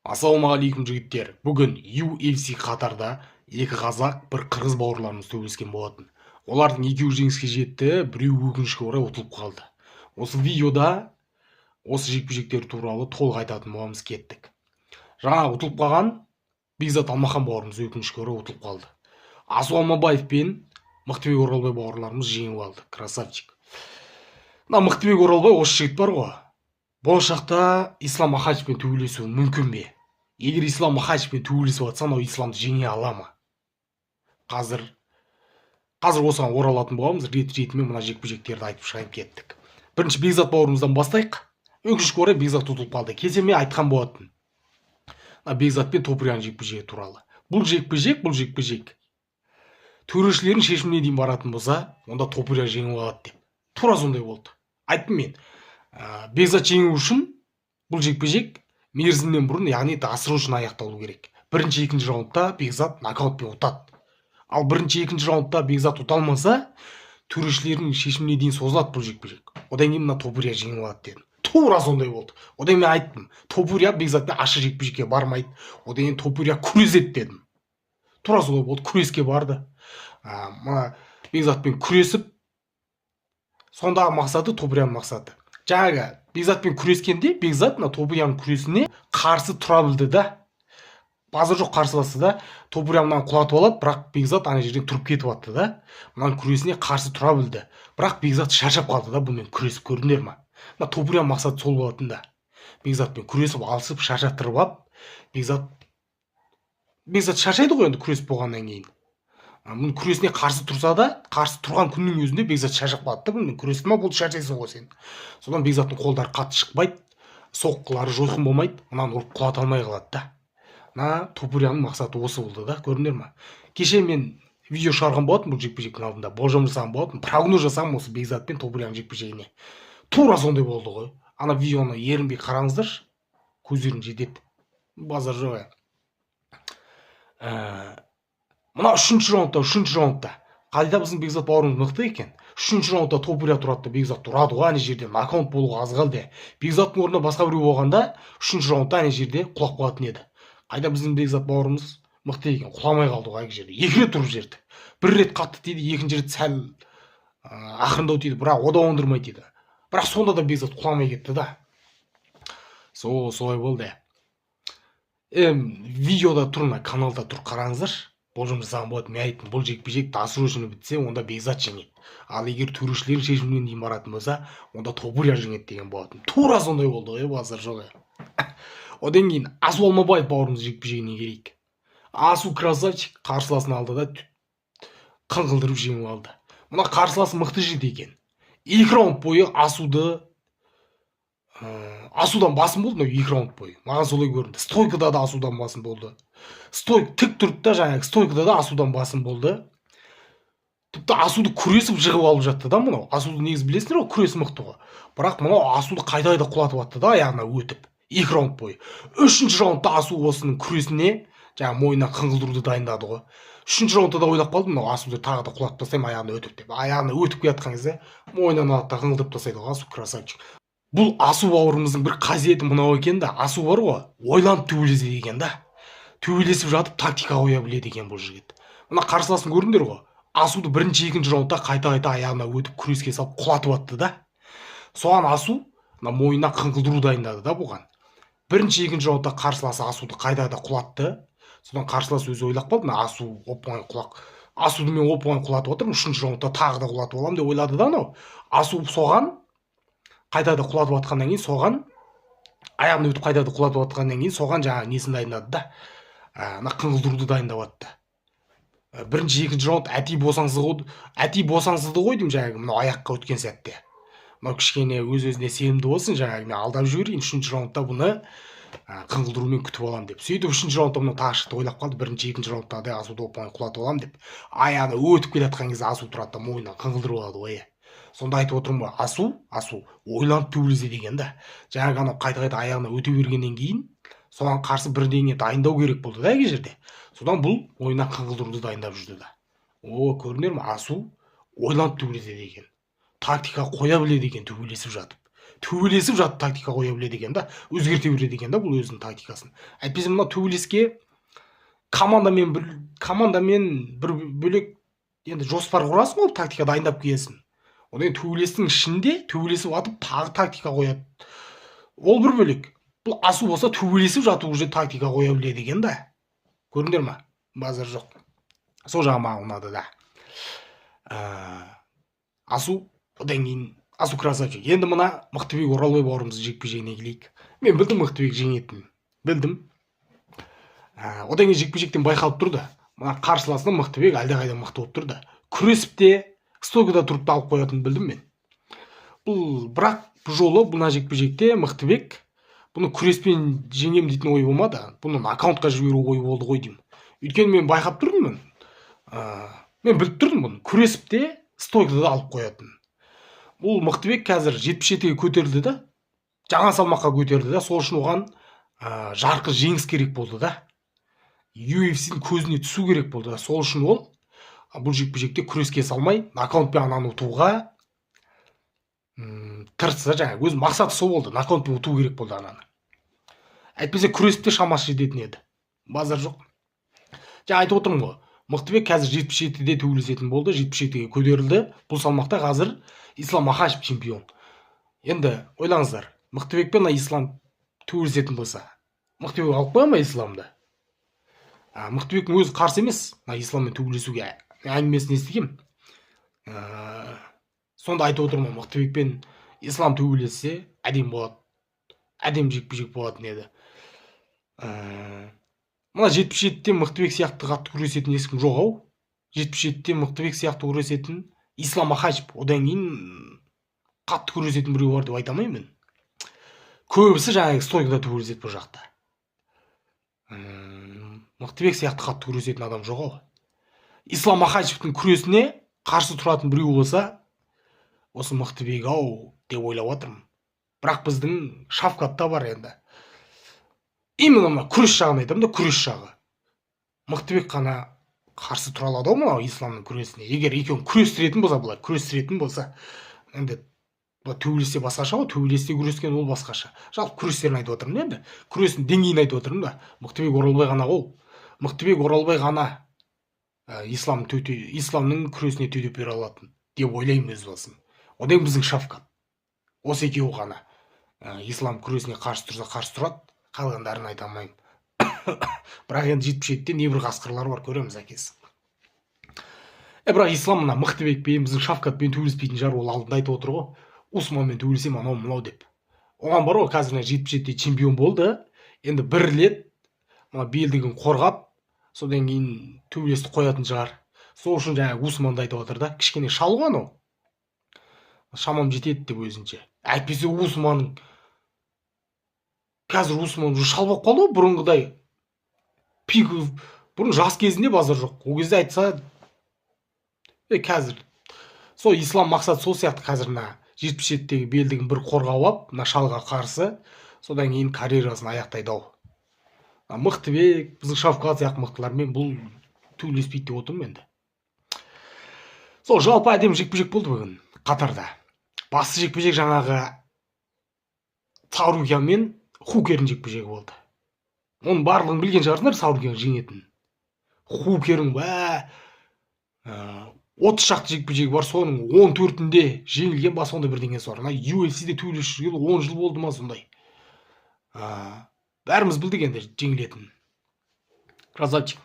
Ассалаумағалейкум жігіттер. Бүгін UFC Қатарда екі қазақ, бір қырғыз бауырларымыз төбелескен болатын. Олардың екеуі жеңіске жетті, біреуі өкінішке орай ұтылып қалды. Осы видеода осы жекпе-жектер туралы толық айтатын боламыз, кеттік. Жаңа ұтылып қалған Бекзат Алмахан бауырымыз өкінішке орай ұтылып қалды. Асу Алмабаев пен Мықтыбек Оралбай бауырларымыз жеңіп алды. Красавчик. Мына Мықтыбек Оралбай осы жігіт бар ғой. Болашақта Ислам Махачевпен төбелесуі мүмкін бе? Егер Ислам Махачевпен төбелесіп жатса, анау Исламды жеңе ала ма? Қазір осыған оралатын боламыз. Рет-ретімен мына жекпе-жектерді айтып шығайын, кеттік. Бірінші Бекзат бауырымыздан бастайық. Өкінішке орай Бекзат ұтылып қалды. Кеше мен айтқан болатын. Бекзат пен Топырияның жекпе-жегі туралы. Бұл жекпе-жек төрешілердің шешіміне дейін баратын болса, онда Топырия жеңіп алады деп. Тура сондай болды. Айттым мен. Бекзат жеңу үшін бұл жекпе-жек мерзімнен бұрын, яғни асыру үшін аяқталу керек. Бірінші, екінші раундта Бекзат нокаутпен ұтады. Ал бірінші, екінші раундта Бекзат ұта алмаса, төрешілердің шешіміне дейін созылады бұл жекпе-жек. Одан кейін мына Топырия жеңіп алады дедім. Тура сондай болды. Одан мен айттым, Топырия Бекзатпен ашық жекпе-жекке бармайды. Одан кейін Топырия күреседі дедім. Тура солай болды, күреске барды. Мына Бекзатпен күресіп, сондағы мақсаты Топырияның мақсаты. Жаңағы Бекзатпен күрескенде Бекзат мына Топырияның күресіне қарсы тұра білді да. Базар жоқ қарсыласы да. Топырия мынаны құлатып алады, бірақ Бекзат ана жерден тұрып кетіп атты да. Мынаның күресіне қарсы тұра білді. Бірақ Бекзат шаршап қалды да, бұнымен күресіп, көрдіңдер ма? Мына Топырияның мақсаты сол болатын да. Бекзатпен күресіп, алысып, шаршаттырып алып, Бекзат шаршайды ғой енді күресіп болғаннан кейін. Мұның күресіне қарсы тұрса да, қарсы тұрған күннің өзінде Бекзат шаршап қалды да, бұнымен күресті ма, болды, шаршайсың ғой сен. Содан Бекзаттың қолдары қатты шықпайды, соққылары жойқын болмайды, мынаны ұрып құлата алмай қалады да. Мына Топырияның мақсаты осы болды да, көрдіңдер ма? Кеше мен видео шығарған болатын бұл жекпе-жектің алдында, болжам жасаған болатын, прогноз жасағам осы Бекзат пен Топырияның жекпе-жегіне. Тура сондай болды ғой. Ана видеоны ерінбей қараңыздаршы, көздерің жетеді. Базар жоқ. Мына үшінші раундта қайда біздің Бекзат бауырымыз мықты екен. Үшінші раундта Топырия тұрады, Бекзат тұрады ғой, ана жерде нокаут болуға аз қалды. Бекзаттың орнында басқа біреу болғанда, үшінші раундта ана жерде құлап қалатын еді. Қайда біздің Бекзат бауырымыз мықты екен, құламай қалды ғой ана жерде. Екі рет тұрып жерді. Бір рет қатты тиді, екінші рет сәл ақырындау тиді, бірақ одан оңдырмай тиді. Бірақ сонда да Бекзат құламай кетті да. Солай болды. Видеода тұр, каналда тұр, қараңыздаршы. Болжам жасаған болады, мен айттым, бұл жекпе-жек асыру үшін бітсе, онда Бекзат жеңеді. Ал егер төрешілердің шешімінен дейін баратын болса, онда Топырия жеңеді деген болатын. Тура сондай болды ғой, базар жоқ. Одан кейін Асу Алмабаев бауырымыз жекпе-жегіне келейік. Асу красавчик қарсыласын алды да қыңғылдырып жеңіп алды. Мына қарсыласы мықты жігіт екен. Екі раунд бойы Асудан басым болды, екі раунд бойы. Маған солай көрінді. Стойкада да Асудан басым болды. Тік тұрды да, жаңағы стойкада да Асудан басым болды. Тіпті Асуды күресіп жығып алып жатты да мұнау. Асуды негіз білесіңдер ғой, күрес мықты ғой. Бірақ мұнау Асуды қайда құлатып атты да, аяғына өтіп. Екі раунд бойы. Үшінші раундта Асу осының күресіне жаңағы мойнына қыңғылдыруды дайындады ғой. Үшінші раундта да ойлап қалдым, мынау Асуды тағы да құлатып тастаймын аяғына өтіп деп. Аяғына өтіп келе жатқан кезде мойнынан алады да қыңғылдап тастайды ғой. Асу красавчик. Бұл Асу бауырымыздың бір қасиеті мынау екен да, Асу бар ғой, ойланып төбелеседі екен да. Төбелесіп жатып тактика қоя біледі екен бұл жігіт. Мына қарсыласын көрдіңдер ғой. Асуды бірінші, екінші раундта қайта аяғына өтіп күреске салып құлатып атты да. Соған Асу мойнына қыңғылдыру дайындады да бұған. Бірінші, екінші раундта қарсыласы Асуды қайта құлатты. Содан қарсыласы өзі ойлап қалды, Асу оп-оңай Асуды мен оп-оңай құлатып отырмын, үшінші раундта тағы да құлатып аламын деп ойлады да анау. Асу соған қайта құлатып атқаннан кейін, соған аяғына өтіп қайта құлатып атқаннан кейін, соған жаңағы несін дайындады да. Қыңғылдыруды дайындап атты. Бірінші, екінші раунд әти босаңсызды ғой деймін, жаңағы мынау аяққа өткен сәтте. Мынау кішкене өз-өзіне сенімді болсын, жаңағы мен алдап жіберейін, үшінші раундта бұны қыңғылдырумен күтіп аламын деп. Сөйтіп үшінші раундта мұны тағы шықты, ойлап қалды, бірінші, екінші раундта да Асуды оп-оңай құлатып аламын деп. Аяғына өтіп келе жатқан кезде Асу тұрады да мойнынан қыңғылдырып алады ғой. Сонда айтып отырмын ғой, Асу ойланып төбелеседі деген да. Жаңағы анау қайта аяғына өте бергеннен кейін, соған қарсы бірдеңе дайындау керек болды да әке жерде. Содан бұл ойына қыңғылдыруды дайындап жүрді да. Көрдіңдер ме, Асу ойланып төбелеседі екен. Тактика қоя біледі екен төбелесіп жатып. төбелесіп жатып тактика қоя біледі екен да, өзгерте береді екен да бұл өзінің тактикасын. Әйтпесе мына төбелеске командамен бір бөлек енді жоспар құрасың ғой, тактика дайындап келесің. Одан төбелестің ішінде төбелесіп атып тағы тактика қояды. Ол бір бөлек. Бұл асу болса төбелесіп жатып уже тактика қоя біледі екен да. Көрдіңдер ма? Базар жоқ. Сол жағы маған ұнады да. Асу, одан кейін Асу красавчик. Енді мына Мықтыбек Оралбай бауырымызды жекпе-жегіне келейік. Мен білдім Мықтыбек жеңетінін. Білдім. Одан кейін жекпе-жектен байқалып тұрды. Мына қарсыласынан Мықтыбек әлдеқайда мықты болып тұрды. Күресіп те, стойкада тұрып та алып қоятынын білдім мен. Бірақ бұл жолы мына жекпе-жекте Мықтыбек бұны күреспен жеңем дейтін ой болмады. Бұны нокаутқа жіберу ой болды ғой деймін. Өйткені мен байқап тұрдым мен. Мен біліп тұрдым бұны. Күресіп те, стойкада да алып қоятын. Бұл Мықтыбек қазір 77-ге көтерілді да. Жаңа салмаққа көтерді да. Сол үшін оған жарқын жеңіс керек болды да. UFC-дің көзіне түсу керек болды да. Сол үшін ол бұл жекпе-жекте күреске салмай, нокаутпен ананы ұтуға тырысса, жаңа өз мақсаты сол болды. Нокаутпен ұту керек болды ананы. Әйтпесе күресте шамасы жететін еді. Базар жоқ. Жаңа айтып отырмын ғой. Мықтыбек қазір 77-де төбелесетін болды, 77-ге көтерілді. Бұл салмақта қазір Ислам Махачев чемпион. Енді ойлаңыздар, Мықтыбек пен Ислам төбелесетін болса, Мықтыбек алып қоя ма Исламды? Мықтыбектің өзі қарсы емес, Исламмен төбелесуге. Әңгімесін естігем. Сонда айтып отырмын, Мықтыбек пен Ислам төбелессе, әдем болады. Әдем жекпе-жек болатын еді. Мына 77-те Мықтыбек сияқты қатты күресетін ешкім жоқ ау. 77-те Мықтыбек сияқты күресетін Ислам Махачев, одан кейін қатты күресетін біреу бар деп айта алмаймын. Көбісі жаңағы стойкада төбелеседі бұл жақта. Мықтыбек сияқты қатты күресетін адам жоқ ау. Ислам Махачевтің күресіне қарсы тұратын біреу болса, осы Мықтыбек ау деп ойлап отырмын. Бірақ біздің Шавкатта бар енді. Именно күрес жағын айтамын да, күрес жағы. Мықтыбек қана қарсы тұра алады ау мынау Исламның күресіне. Егер екеуін күрестіретін болса, бұлар күрестіретін болса, енді төбелесте басқаша ғой, төбелесте күрескен ол басқаша. Жалпы күрестерін айтып отырмын енді. Күрестің деңгейін айтып отырмын да. Мықтыбек Оралбай ғана ол. Мықтыбек Оралбай ғана Исламның күресіне төтеп бере алатын деп ойлаймын өз басым. Одан біздің Шавкат. Осы екеуі ғана Ислам күресіне қарсы тұрса қарсы тұрады. Қалғандарын айта алмаймын. Бірақ енді 77-те небір қасқырлар бар, көреміз әкесі. Бірақ Ислам мына Мықтыбекпен, біздің Шавкатпен төбелеспейтін жар, ол алдында айтып отыр ғой. Усманмен төбелесем анау мынау деп. Оған бар ғой, қазір 77-те чемпион болды. Енді бір рет мына белдігін қорғап, содан кейін төбелесті қоятын шығар. Сол үшін жаңағы Усманды айтып отыр да, кішкене шал ғой анау. Шамам жетеді деп өзінше. Әйтпесе Усманның қазір Усман шал болып қалды ғой, бұрынғыдай. Бұрын жас кезінде базар жоқ. Ол кезде айтса, қазір сол Ислам мақсат сол сияқты қазір мына 77-тегі белдігін бір қорғап алып, мына шалға қарсы, содан кейін карьерасын аяқтайды ау. Мықтыбек, біздің Шавкат сияқты мықтылармен бұл төбелеспейді деп отырмын енді. Сол жалпы әдемі жекпе-жек болды бүгін Қатарда. Басты жекпе-жек жаңағы Царукян мен Хукердің жекпе-жегі болды. Оның барлығын білген шығарсыңдар, Царукян жеңетін. Хукердің 30 шақты жекпе-жегі бар, соның 14-інде жеңілген ба сондай бірдеңесі бар. UFC-де төбелесіп жүргелі 10 жыл болды ма сондай. Бәріміз білдік енді жеңілетін. Красавчик.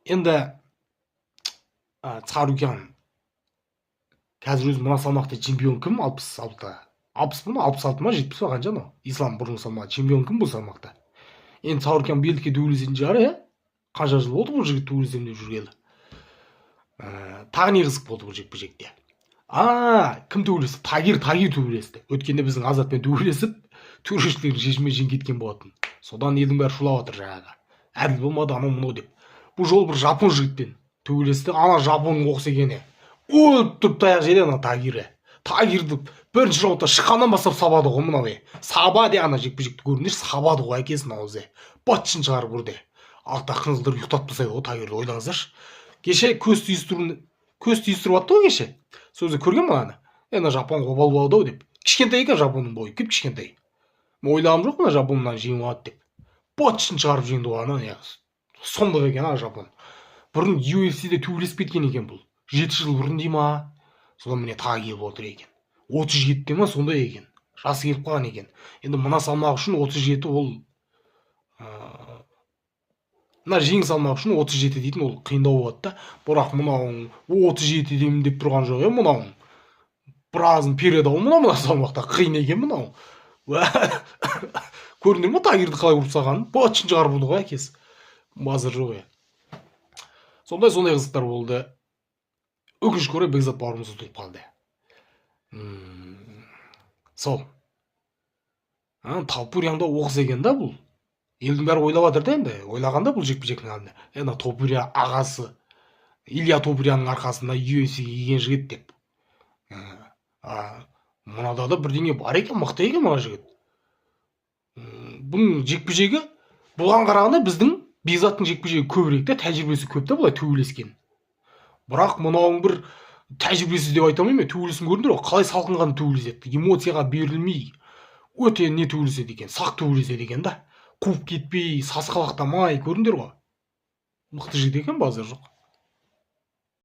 Енді Царукян қазір өзі мына салмақта чемпион кім? 66-та. 60 ма, 66 ма, 70 па қанша анау? Ислам бұрынғы салмақта чемпион кім бұл салмақта? Енді Царукян белдікке төбелесетін шығар, қанша жыл болды бұл жігіт төбелесем деп жүргелі. Тағы не қызық болды бұл жекпе-жекте. Кім төбелесті? Тагир төбелесті. Өткенде біздің Азатпен төбелесіп, төрешілердің шешімімен жеңгеткен болатын. Содан елдің бәрі шулап отыр жаңағы. Әділ болмады анау мынау деп. Бұл жол бір жапон жігітпен төбелесті. Ана жапонның оқыс екені. Тұрып таяқ жеді ана Тагирі. Тагирді бірінші раундта шыққаннан бастап сабады ғой мынау. Сабады ана жекпе-жекті көріңдерші, сабады ғой әкесін ауызы. Батшын шығарып ұрды. Алтта қыңылдырып ұйықтатып тастайды ғой Тагирді, ойлаңыздаршы. Кеше көз түйістіріп атты ғой кеше. Сөзі көрген ма аны? Ана жапон обал болады ау деп. Кішкентай екен жапонның бойы, кіп кішкентай. Мен ойлағам жоқ мына жапон мынаны жеңіп алады деп. Бытшын шығарып жеңді ғой ана. Сұмдық екен жапон. Бұрын UFC-де төбелесіп кеткен екен бұл. 7 жыл бұрын дей ма? Содан міне тағы келіп отыр екен. 37-те ма сондай екен. Жасы келіп қалған екен. Енді мына салмақ үшін 37 ол мына жеңіл салмақ үшін 37 дейтін ол қиындау болады да. Бірақ мынауың 37-демін деп тұрған жоқ мынауың. Біразын переді ау мына салмақта қиын екен мынау. Көрдіңдер ме Тагирді қалай ұрып салғанын? Бытшын шығарып ұрды ғой әкесі. Мазыр жоқ Сондай қызықтар болды. Өкінішке орай Бекзат бауырымыз ұтылып қалды. Сол. Топурияңда оқыс екен да бұл. Елдің бәрі ойлап жатыр да енді. Ойлағанда бұл жекпе-жектің алдында. Ана Топурия ағасы Илья Топурияның арқасында UFC-ге келген жігіт деп. Мынада да бірдеңе бар екен, мықты екен мына жігіт. Бұның жекпе-жегі бұған қарағанда біздің Бекзаттың жекпе-жегі көбірек те, тәжірибесі көп та былай төбелескен. Бірақ мынауың бір тәжірибесіз деп айта алмаймын, төбелесін көрдіңдер ғой, қалай салқынған төбелеседі, эмоцияға берілмей, өте не төбелеседі екен, сақ төбелеседі екен да. Қуып кетпей, сасқалақтамай, көрдіңдер ғой. Мықты жігіт екен, базар жоқ.